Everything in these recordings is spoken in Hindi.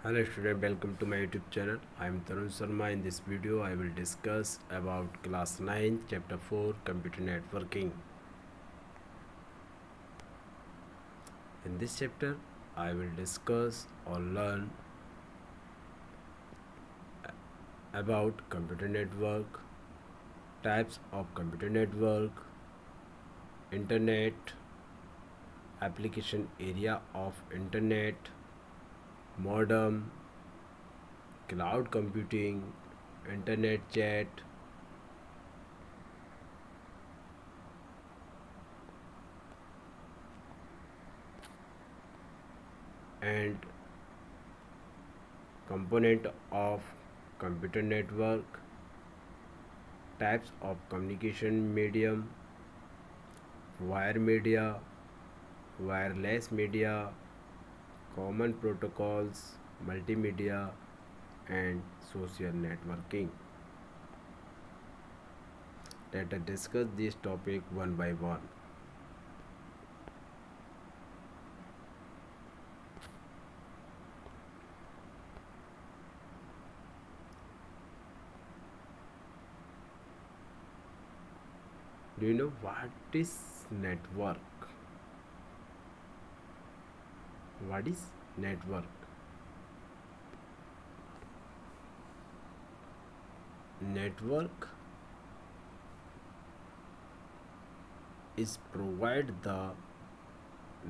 Hello student, welcome to my YouTube channel. I am Tarun Sharma. In this video I will discuss about class 9 chapter 4 computer networking. In this chapter I will discuss or learn about computer network, types of computer network, internet, application area of internet, modem, cloud computing, internet chat, and component of computer network, types of communication medium, wire media, wireless media, common protocols, multimedia, and social networking. Let us discuss this topic one by one. Do you know what is network? What is network? Network is provide the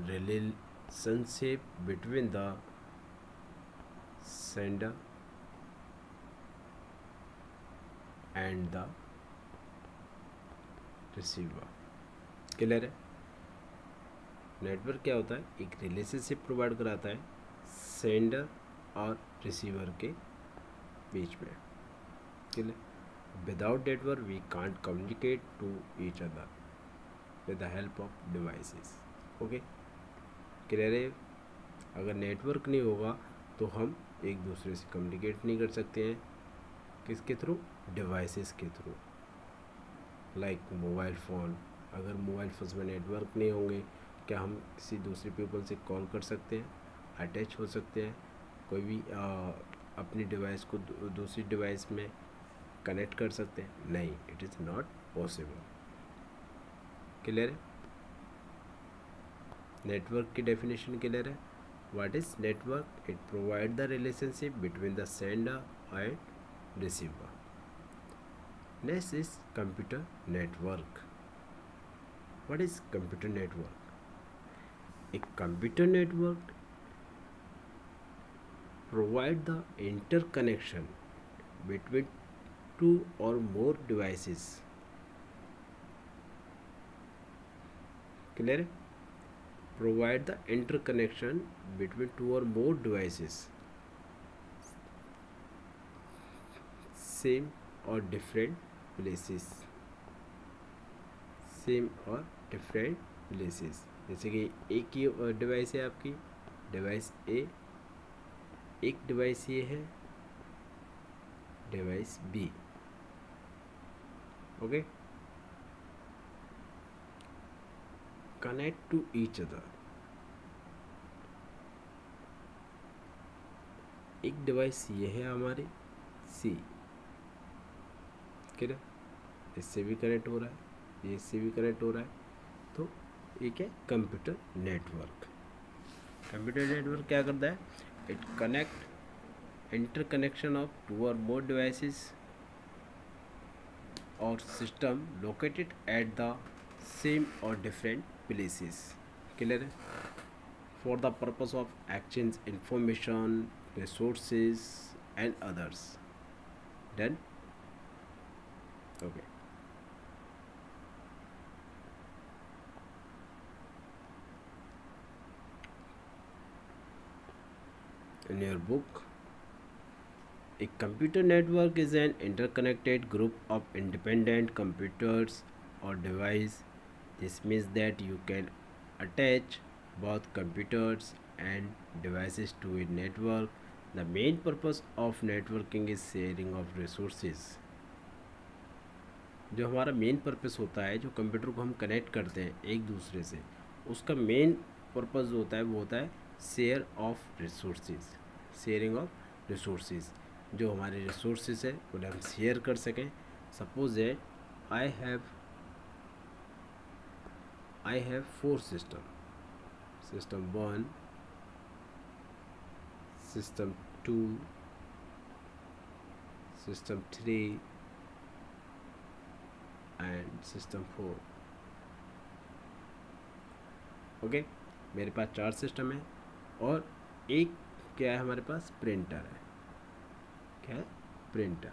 relationship between the sender and the receiver. Clear है? नेटवर्क क्या होता है? एक रिलेशनशिप प्रोवाइड कराता है सेंडर और रिसीवर के बीच में. Clear? Without network we can't communicate to each other with the help of devices. Okay, clear है? अगर नेटवर्क नहीं होगा तो हम एक दूसरे से कम्युनिकेट नहीं कर सकते हैं. किसके थ्रू? डिवाइसेस के थ्रू. Like mobile phone. अगर मोबाइल फ़ोन में नेटवर्क नहीं होंगे क्या हम किसी दूसरे पीपल से कॉल कर सकते हैं, अटैच हो सकते हैं, कोई भी अपनी डिवाइस को दूसरी डिवाइस में कनेक्ट कर सकते हैं? नहीं, it is not possible. Clear है? नेटवर्क की डेफिनेशन क्लियर है? What is network? It provide the relationship between the sender and receiver. Next is computer network. What is computer network? A computer network provide the interconnection between two or more devices. Clear? Provide the interconnection between two or more devices, same or different places. Same or different places. जैसे कि एक ही डिवाइस है आपकी, डिवाइस ए. एक डिवाइस ये है, device B. Okay, connect to each other. एक डिवाइस ये है हमारी सी. ठीक है, इससे भी कनेक्ट हो रहा है, ये इससे भी कनेक्ट हो रहा है. तो ये क्या? Computer network. कंप्यूटर नेटवर्क क्या करता है? It connect interconnection of two or more devices or system located at the same or different places. Clear है? For the purpose of exchange information, resources and others. Done? Okay. In your book, a computer network is an interconnected group of independent computers or device. This means that you can attach both computers and devices to a network. The main purpose of networking is sharing of resources. जो हमारा मेन पर्पस होता है, जो कंप्यूटर को हम कनेक्ट करते हैं एक दूसरे से, उसका मेन पर्पस जो होता है वो होता है share of resources. Sharing of resources, जो हमारे रिसोर्सेज है उन्हें हम शेयर कर सकें। Suppose that I have 4 system, system 1, system 2, system 3 and system 4। Okay, मेरे पास 4 सिस्टम है और एक क्या है हमारे पास, प्रिंटर है। क्या है, प्रिंटर।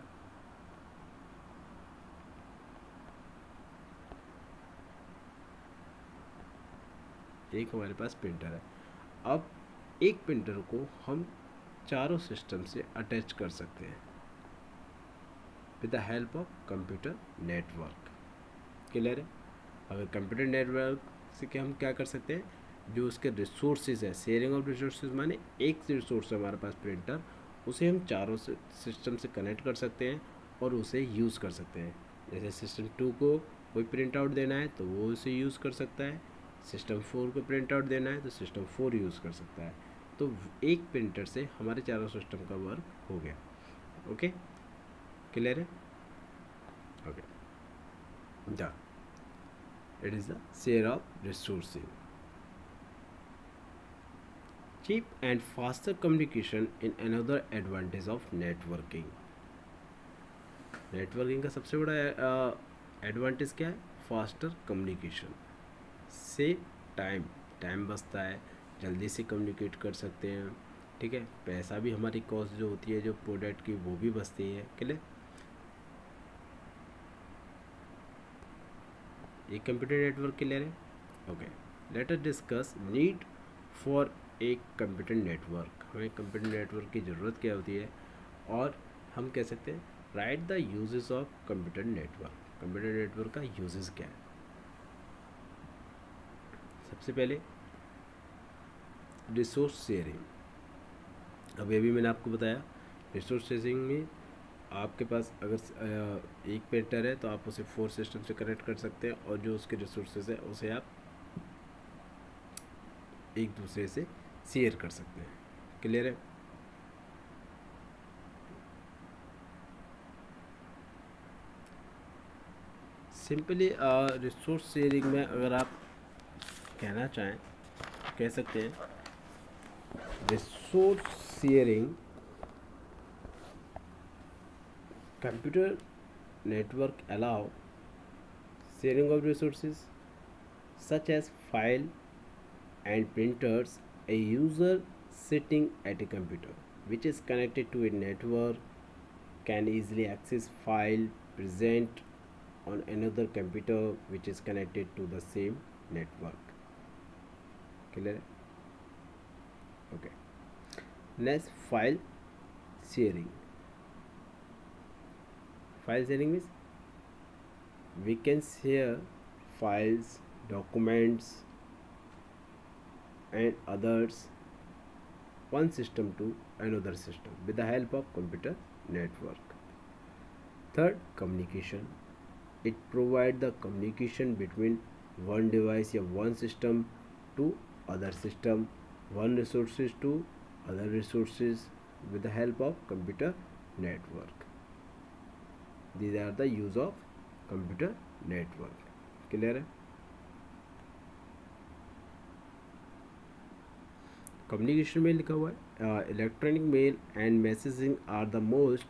एक हमारे पास प्रिंटर है। अब एक प्रिंटर को हम चारों सिस्टम से अटैच कर सकते हैं with the help of computer network. Clear है? अगर कंप्यूटर नेटवर्क से क्या हम क्या कर सकते हैं, जो उसके रिसोर्सेज है, शेयरिंग ऑफ रिसोर्सेज माने एक रिसोर्स है हमारे पास प्रिंटर, उसे हम चारों सिस्टम से कनेक्ट कर सकते हैं और उसे यूज़ कर सकते हैं। जैसे सिस्टम 2 को कोई प्रिंट आउट देना है तो वो उसे यूज़ कर सकता है, सिस्टम 4 को प्रिंट आउट देना है तो सिस्टम 4 यूज़ कर सकता है। तो एक प्रिंटर से हमारे चारों सिस्टम का वर्क हो गया। ओके, क्लियर है? Okay, the it is the share of resources. Cheap and faster communication in another advantage of networking। Networking का सबसे बड़ा एडवांटेज क्या है, फास्टर कम्युनिकेशन से टाइम बचता है, जल्दी से कम्युनिकेट कर सकते हैं। ठीक है, पैसा भी हमारी कॉस्ट जो होती है जो प्रोडक्ट की वो भी बचती है। क्लियर? ये कंप्यूटर नेटवर्क क्लियर है? Okay, late us discuss need for एक कंप्यूटर नेटवर्क। हमें कंप्यूटर नेटवर्क की ज़रूरत क्या होती है और हम कह सकते हैं right the uses of computer network. Computer network का यूजेस क्या है? सबसे पहले रिसोर्स शेयरिंग। अब ये भी मैंने आपको बताया, रिसोर्स शेयरिंग में आपके पास अगर एक प्रिंटर है तो आप उसे 4 सिस्टम से कनेक्ट कर सकते हैं और जो उसके रिसोर्सेज है उसे आप एक दूसरे से शेयर कर सकते हैं। क्लियर है? सिंपली रिसोर्स शेयरिंग में अगर आप कहना चाहें कह सकते हैं resource sharing computer network allow sharing of resources such as file and printers. A user sitting at a computer which is connected to a network can easily access file present on another computer which is connected to the same network. Clear? Okay, next, file sharing. File sharing means we can share files, documents and others one system to another system with the help of computer network. Third, communication. It provides the communication between one device or one system to other system, one resources to other resources with the help of computer network. These are the use of computer network. Clear है? कम्युनिकेशन में लिखा हुआ है electronic mail and messaging are the most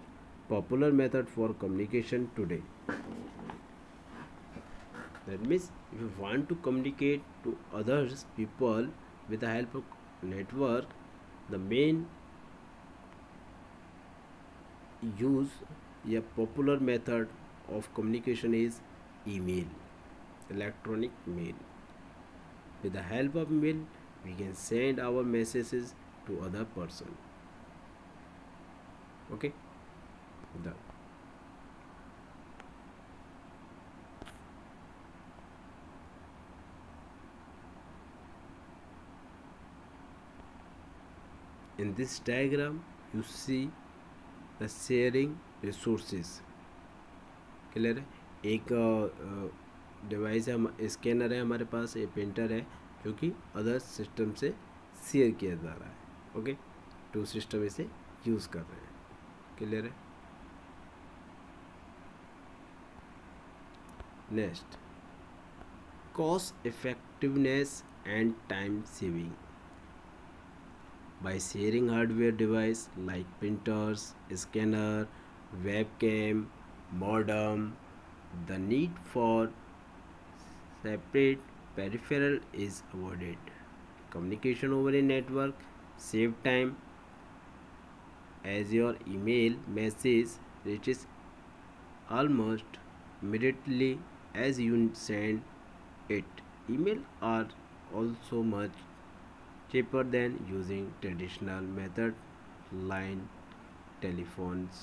popular method for communication today. That means if you want to communicate to others people with the help of network, the main use या popular method of communication is email, electronic mail. With the help of mail we can send our messages to other person. Okay, done. In this diagram you see the sharing resources. Clear है? एक डिवाइस है, स्कैनर है हमारे पास, एक प्रिंटर है जो कि अदर सिस्टम से शेयर किया जा रहा है। ओके, टू सिस्टम इसे यूज़ कर रहे हैं। क्लियर है? Next, cost effectiveness and time saving by sharing hardware device like printers, scanner, webcam, modem. The need for separate peripheral is avoided. Communication over a network save time as your email message reaches almost immediately as you send it. Email are also much cheaper than using traditional method line telephones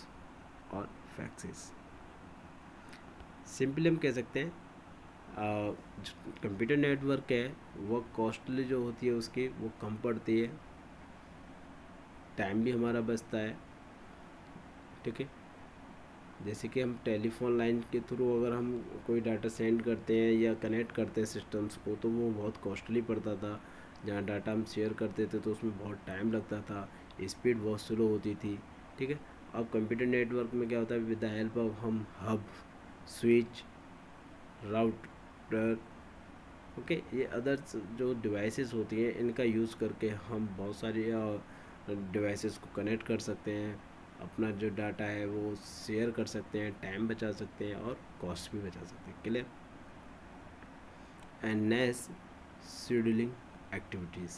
और faxes. सिंपली हम कह सकते हैं कंप्यूटर नेटवर्क है वो कॉस्टली जो होती है उसकी वो कम पड़ती है, टाइम भी हमारा बचता है। ठीक है, जैसे कि हम टेलीफोन लाइन के थ्रू अगर हम कोई डाटा सेंड करते हैं या कनेक्ट करते हैं सिस्टम्स को तो वो बहुत कॉस्टली पड़ता था। जहाँ डाटा हम शेयर करते थे तो उसमें बहुत टाइम लगता था, स्पीड बहुत स्लो होती थी। ठीक है, अब कंप्यूटर नेटवर्क में क्या होता है, विद द हेल्प ऑफ हम हब, स्विच, राउटर, ओके, ये अदर्स जो डिवाइसेस होती हैं इनका यूज़ करके हम बहुत सारी डिवाइसेस को कनेक्ट कर सकते हैं, अपना जो डाटा है वो शेयर कर सकते हैं, टाइम बचा सकते हैं और कॉस्ट भी बचा सकते हैं। Clear? And next, scheduling activities.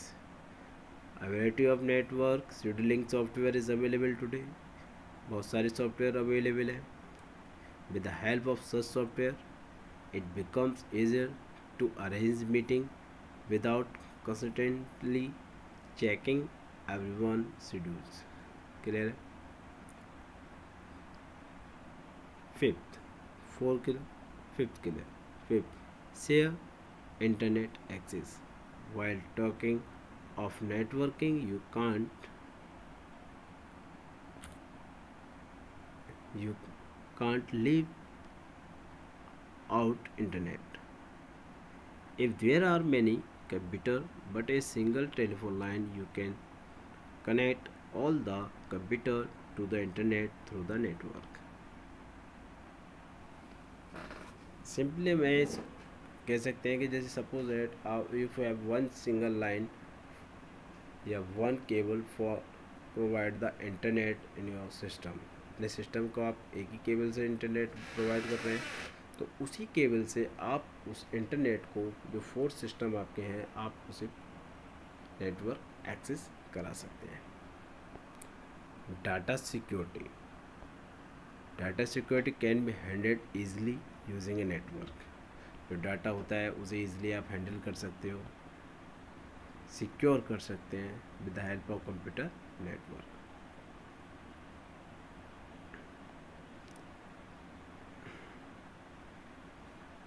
A variety of network scheduling software is available today. बहुत सारे सॉफ्टवेयर अवेलेबल है। With the help of such software, it becomes easier to arrange meeting without constantly checking everyone's schedules. Clear है? Fifth, share internet access. While talking of networking, you can't leave out internet. If there are many computers but a single telephone line, you can connect all the computers to the internet through the network. Simply मैं कह सकते हैं कि जैसे suppose that if you have one single line या one cable for provide the internet in your system, अपने सिस्टम को आप एक ही केबल से इंटरनेट प्रोवाइड कर रहे हैं, तो उसी केबल से आप उस इंटरनेट को जो 4 सिस्टम आपके हैं आप उसे नेटवर्क एक्सेस करा सकते हैं। Data security can be handled easily using a network. जो डाटा होता है उसे ईजिली आप हैंडल कर सकते हो, सिक्योर कर सकते हैं with the help of computer network.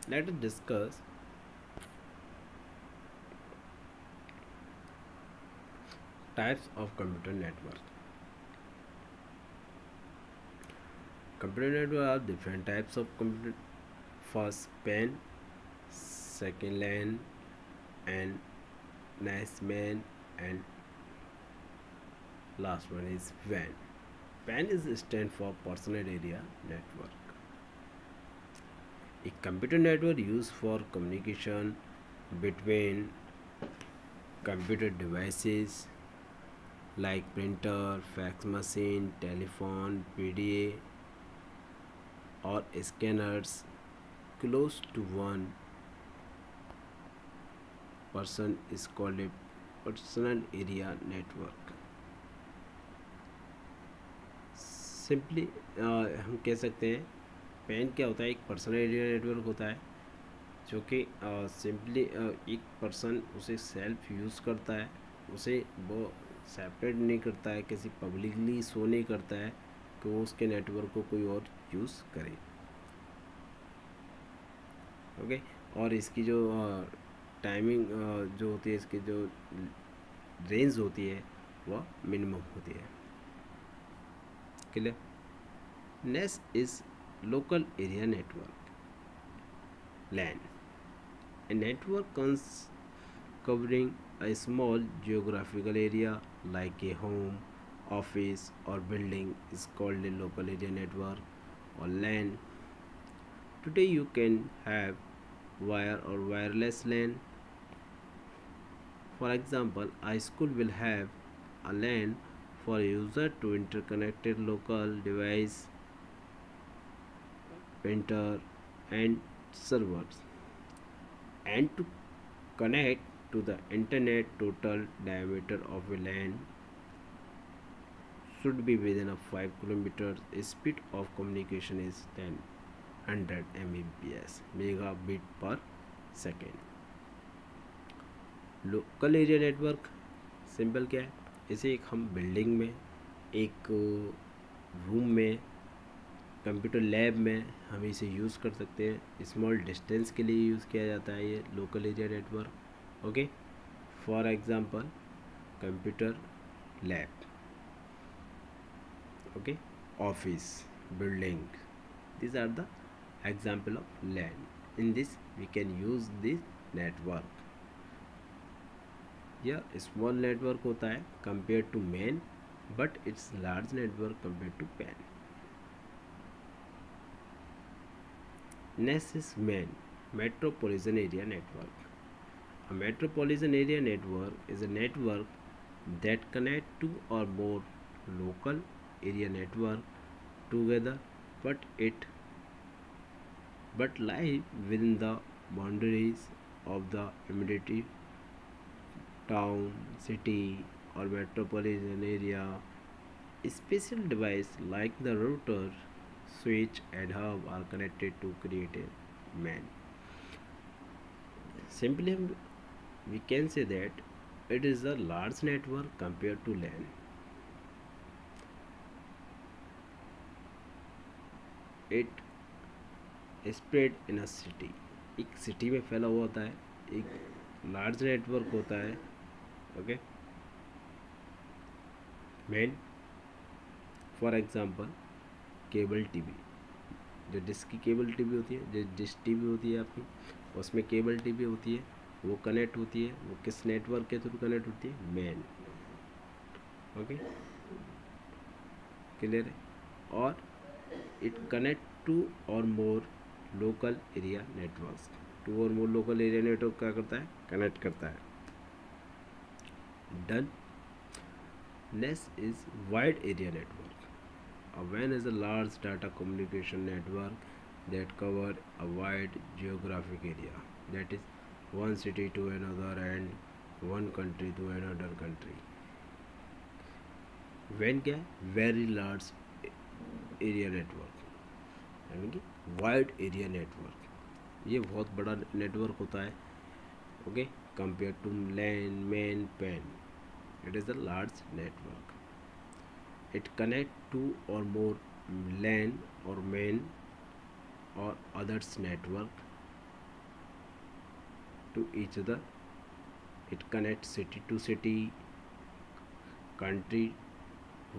Let us discuss types of computer network. Computer network are different types of computer. First, PAN, second LAN, and NASMAN, and last one is WAN. PAN is stand for Personal Area Network. A computer network used for communication between computer devices like printer, fax machine, telephone, PDA, or scanners close to one person is called a personal area network. Simply हम कह सकते हैं पैन क्या होता है, एक पर्सनल एरिया नेटवर्क होता है जो कि सिंपली एक पर्सन उसे सेल्फ यूज़ करता है, उसे वो सेपरेट नहीं करता है, किसी पब्लिकली शो नहीं करता है कि वो उसके नेटवर्क को कोई और यूज़ करे। ओके, और इसकी जो टाइमिंग जो होती है, इसकी जो रेंज होती है वह मिनिमम होती है। Clear? Next is local area network, LAN, a network covering a small geographical area like a home, office or building is called a local area network or LAN. Today you can have wire or wireless LAN. For example, a school will have a LAN for user to interconnected local device, printer and servers, and to connect to the internet. Total diameter of a LAN should be within a 5 kilometers. Speed of communication is 100 Mbps megabit per second. Local area network simple क्या है, इसे एक हम बिल्डिंग में, एक रूम में, कंप्यूटर लैब में हम इसे यूज़ कर सकते हैं. स्मॉल डिस्टेंस के लिए यूज़ किया जाता है ये local area network. Okay, for example computer lab, okay, office, building, these are the example of LAN. In this we can use this network. यह small network होता है compared to main, but it's large network compared to PAN. Next is MAN, metropolitan area network. A metropolitan area network is a network that connect two or more local area network together, but lie within the boundaries of the immediate town, city or metropolitan area. A special device like the router, switch and hub are connected to create a MAN. Simply we can say that it is a large network compared to LAN. It spread in a city, एक सिटी में फैला हुआ होता है, एक लार्ज नेटवर्क होता है. Okay, main for example cable TV, जो डिश की केबल टीवी होती है, जो डिश टीवी होती है आपकी, उसमें केबल टीवी होती है, वो कनेक्ट होती है, वो किस नेटवर्क के थ्रू कनेक्ट होती है, मेन. ओके, क्लियर है. और it connect to or more local area networks. To or more local area network क्या करता है, कनेक्ट करता है. Done. Next is wide area network. A WAN is a large data communication network that cover a wide geographic area, that is one city to another and one country to another country. WAN क्या है, वेरी लार्ज एरिया नेटवर्क, यानी कि वाइड एरिया नेटवर्क. ये बहुत बड़ा नेटवर्क होता है. Okay, compare to LAN, MAN, PAN, it is a large network. It connect two or more LAN or MAN or others network to each other. It connects city to city, country,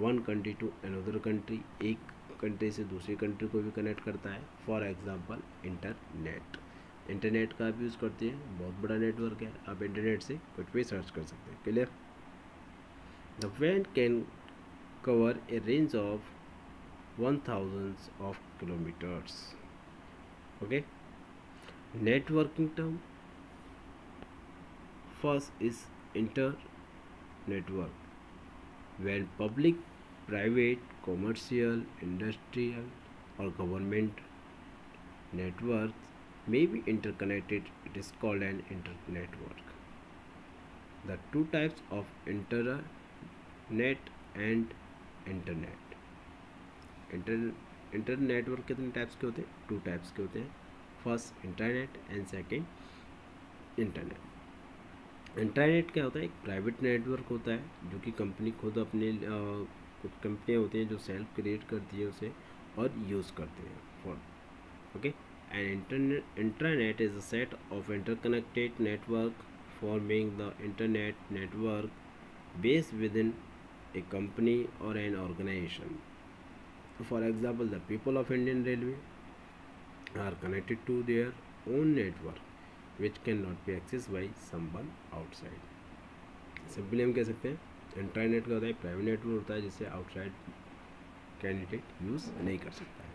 one country to another country, एक कंट्री से दूसरी कंट्री को भी कनेक्ट करता है. फॉर एग्जांपल इंटरनेट, इंटरनेट का आप यूज़ करते हैं, बहुत बड़ा नेटवर्क है, आप इंटरनेट से कुछ भी सर्च कर सकते हैं. Clear. The WAN can cover a range of 1000 of kilometers. Okay, networking term. First is inter network, when public, private, commercial, industrial or government networks may be interconnected, it is called an inter-network. The two types of internet and internet. Inter network कितने टाइप्स के होते हैं, टू टाइप्स के होते हैं. First internet and second internet. Internet क्या होता है, एक प्राइवेट नेटवर्क होता है जो कि कंपनी खुद अपने कुछ कंपनियाँ होती हैं जो सेल्फ क्रिएट करती है उसे और यूज़ करते हैं for. Okay, and internet is a set of interconnected network forming the internet network based with in a company or an organization. For example, the people of Indian Railway are connected to their own network which cannot be accessed by someone outside. Simply हम कह सकते हैं इंटरनेट का होता है प्राइवेट नेटवर्क होता है जिसे आउटसाइड कैंडिडेट यूज़ नहीं कर सकता है।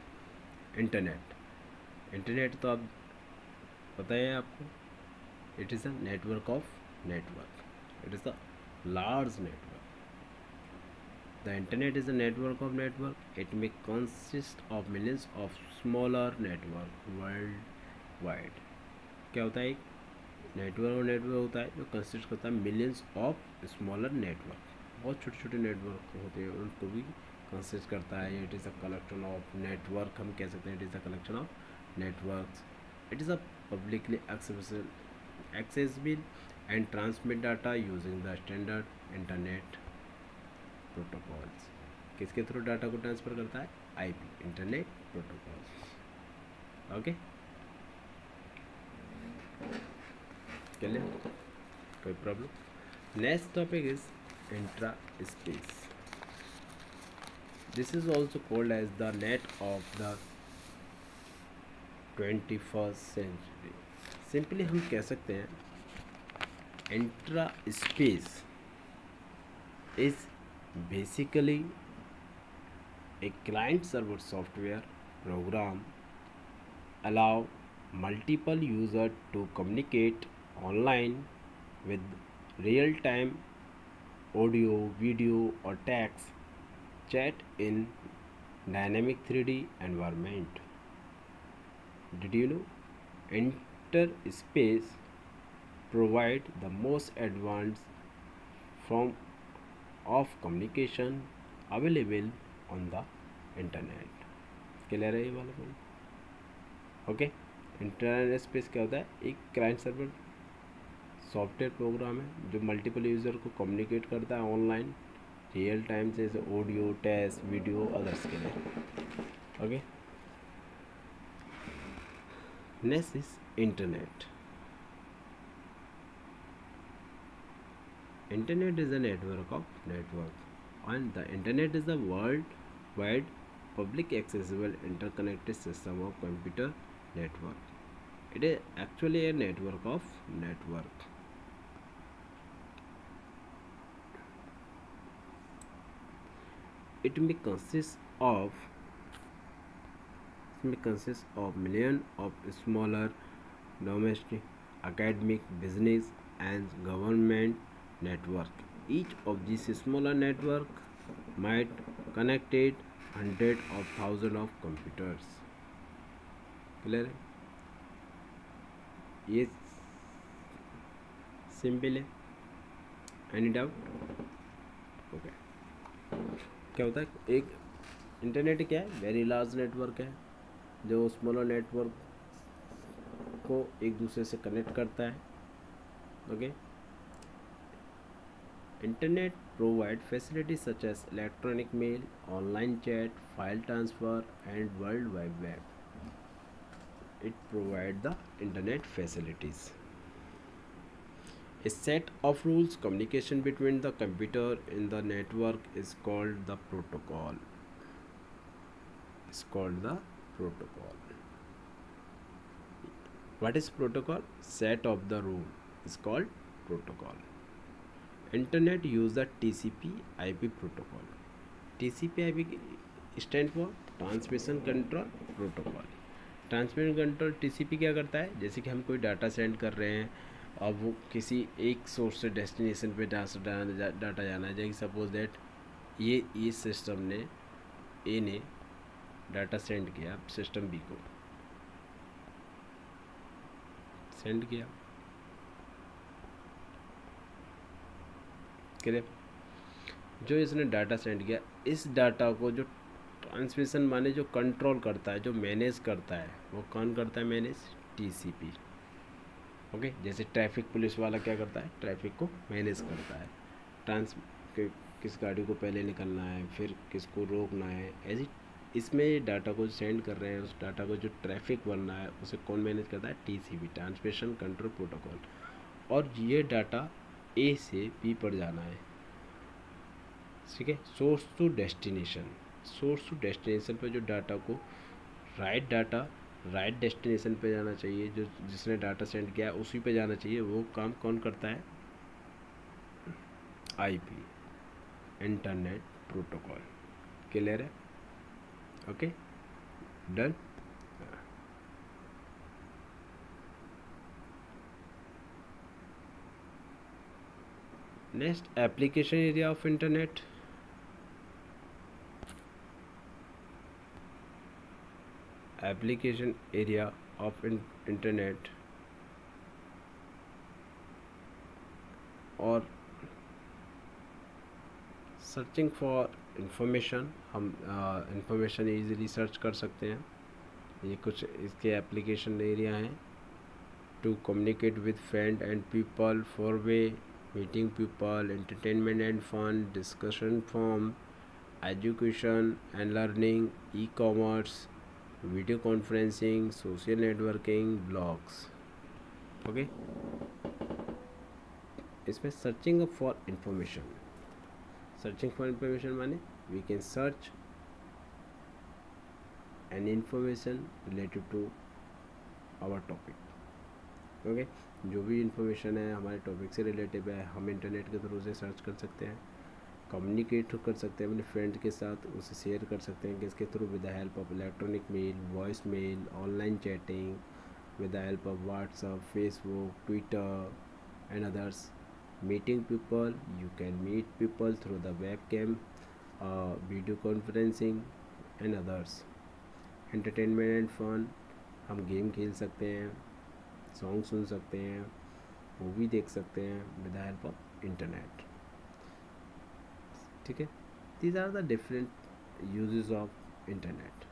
इंटरनेट तो आप पता है आपको, it is a network of network, it is a large network. The internet is a network of network. It may consist of millions of smaller network worldwide. क्या होता है, एक नेटवर्क होता है जो कंसिस्ट करता है मिलियंस ऑफ स्मॉलर नेटवर्क, बहुत छोटे छोटे नेटवर्क होते हैं उनको भी कंसिस्ट करता है। It is a collection of network, हम कह सकते हैं it is a collection of networks. It is a publicly accessible and transmit data using the standard internet protocols. किसके थ्रू डाटा को ट्रांसफ़र करता है, आईपी, इंटरनेट प्रोटोकॉल्स। ओके, चलिए, कोई problem. Next topic is intra space. This is also called as the net of the 21st century. Simply हम कह सकते हैं intra space is basically a client server software program allow multiple users to communicate online with real time audio, video or text chat in dynamic 3D environment. Did you know Interspace provide the most advanced form of communication available on the internet। Clear है ये वाला पॉइंट? ओके, इंटरनेट स्पेस क्या होता है, एक क्लाइंट सर्वर सॉफ्टवेयर प्रोग्राम है जो मल्टीपल यूज़र को कम्युनिकेट करता है ऑनलाइन रियल टाइम से, जैसे ऑडियो, टेक्स्ट, वीडियो, अदर्स के लिए। Okay, next is internet. Internet is a network of network, and the internet is a worldwide public accessible interconnected system of computer network. It is actually a network of network. It may consist of millions of smaller domestic, academic, business and government network. Each of these smaller network might connected hundred of thousand of computers। Clear है, ये सिंपल है। Any doubt? ओके, क्या होता है, एक इंटरनेट क्या है, वेरी लार्ज नेटवर्क है जो स्मॉलर नेटवर्क को एक दूसरे से कनेक्ट करता है। Okay, Internet provide facilities such as electronic mail, online chat, file transfer and World Wide Web. It provide the internet facilities. A set of rules communication between the computer in the network is called the protocol. It's called the protocol. What is protocol? Set of the rule is called protocol. Internet use the TCP/IP protocol. TCP/IP stand for transmission control protocol. Transmission control TCP क्या करता है, जैसे कि हम कोई डाटा सेंड कर रहे हैं और वो किसी एक सोर्स से डेस्टिनेशन पे डाटा जाना है, जैसे सपोज दैट ये सिस्टम ने ए ने डाटा सेंड किया सिस्टम बी को, सेंड किया, क्लियर। जो इसने डाटा सेंड किया, इस डाटा को जो ट्रांसमिशन माने जो कंट्रोल करता है, जो मैनेज करता है, वो कौन करता है, मैनेज, TCP। ओके, जैसे ट्रैफिक पुलिस वाला क्या करता है, ट्रैफिक को मैनेज करता है, किस गाड़ी को पहले निकलना है, फिर किसको रोकना है, ऐसी इसमें डाटा को सेंड कर रहे हैं, उस डाटा को जो ट्रैफिक बनना है उसे कौन मैनेज करता है, TCP, ट्रांसमिशन कंट्रोल प्रोटोकॉल। और ये डाटा ए से बी पर जाना है, ठीक है, सोर्स टू डेस्टिनेशन पे जो डाटा को राइट डेस्टिनेशन पे जाना चाहिए, जो जिसने डाटा सेंड किया उसी पे जाना चाहिए, वो काम कौन करता है, IP। Internet protocol. क्लियर है? Okay, done. Next, application area of internet. Application area of internet और सर्चिंग फॉर इंफॉर्मेशन। हम इंफॉर्मेशन इजीली सर्च कर सकते हैं। ये कुछ इसके एप्लीकेशन एरिया हैं। To communicate with friend and people, for way, meeting people, entertainment and fun, discussion form, education and learning, e commerce, video conferencing, social networking, blogs. Okay, इसमें searching for information. Searching for information माने we can search an information related to our topic. Okay, जो भी इंफॉर्मेशन है हमारे टॉपिक से रिलेटेड है, हम इंटरनेट के थ्रू से सर्च कर सकते हैं, कम्युनिकेट कर सकते हैं अपने फ्रेंड के साथ, उसे शेयर कर सकते हैं किसके through, with the help of electronic mail, voice mail, online chatting, with the help of WhatsApp, Facebook, Twitter and others. Meeting people, you can meet people through the webcam, video conferencing and others. Entertainment and fun, हम गेम खेल सकते हैं, सॉन्ग सुन सकते हैं, मूवी देख सकते हैं with the help of internet. ठीक है, these are the different uses of internet.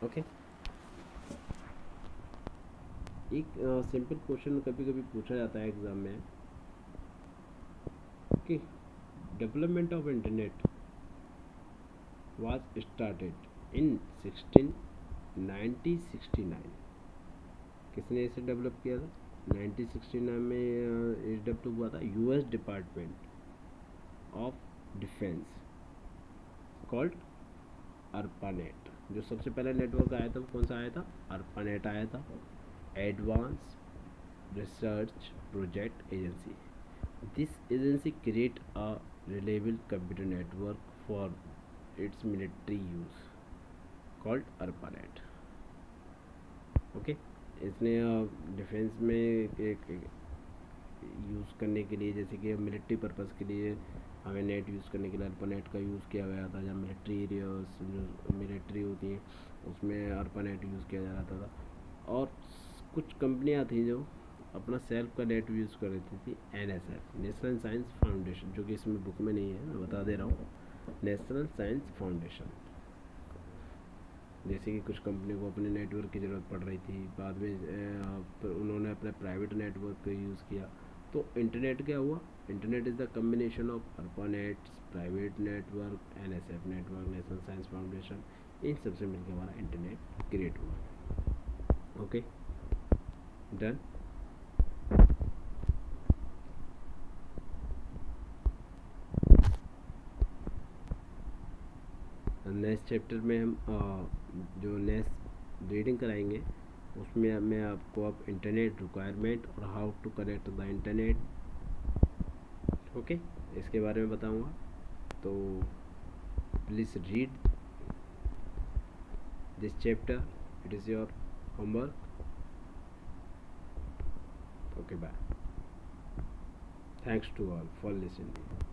Okay. एक सिंपल क्वेश्चन कभी कभी पूछा जाता है एग्ज़ाम में कि development of internet was started in 1969। किसने इसे डेवलप किया था? 1969 में ये डेवलप हुआ था US department of defence called ARPANET. जो सबसे पहला नेटवर्क आया था वो कौन सा आया था? अर्पानेट आया था, advance research project agency. This agency create a reliable computer network for its military use called ARPANET. Okay, इसने डिफेंस में एक यूज़ करने के लिए, जैसे कि मिलिट्री पर्पज़ के लिए हमें नेट यूज़ करने के लिए अर्पानेट का यूज़ किया गया था। जहाँ मिलिट्री एरियाज जो मिलिट्री होती हैं उसमें अर्पानेट यूज़ किया जा रहा था। और कुछ कंपनियां थी जो अपना सेल्फ का नेट यूज़ कर रही थी, NSF, नेशनल साइंस फाउंडेशन, जो कि इसमें बुक में नहीं है, मैं बता दे रहा हूँ, नेशनल साइंस फाउंडेशन। जैसे कि कुछ कंपनी को अपने नेटवर्क की ज़रूरत पड़ रही थी, बाद में उन्होंने अपने प्राइवेट नेटवर्क का यूज़ किया। तो इंटरनेट क्या हुआ? Internet is the combination of ARPANET, private network, NSF network, national science foundation, इन सबसे मिलकर हमारा इंटरनेट क्रिएट हुआ। Okay, done. नेक्स्ट चैप्टर में हम जो नेक्स्ट रीडिंग कराएंगे उसमें मैं आपको अब इंटरनेट रिक्वायरमेंट और how to connect the internet, okay, इसके बारे में बताऊंगा। तो please read this chapter, it is your homework. Okay, bye. Thanks to all for listening.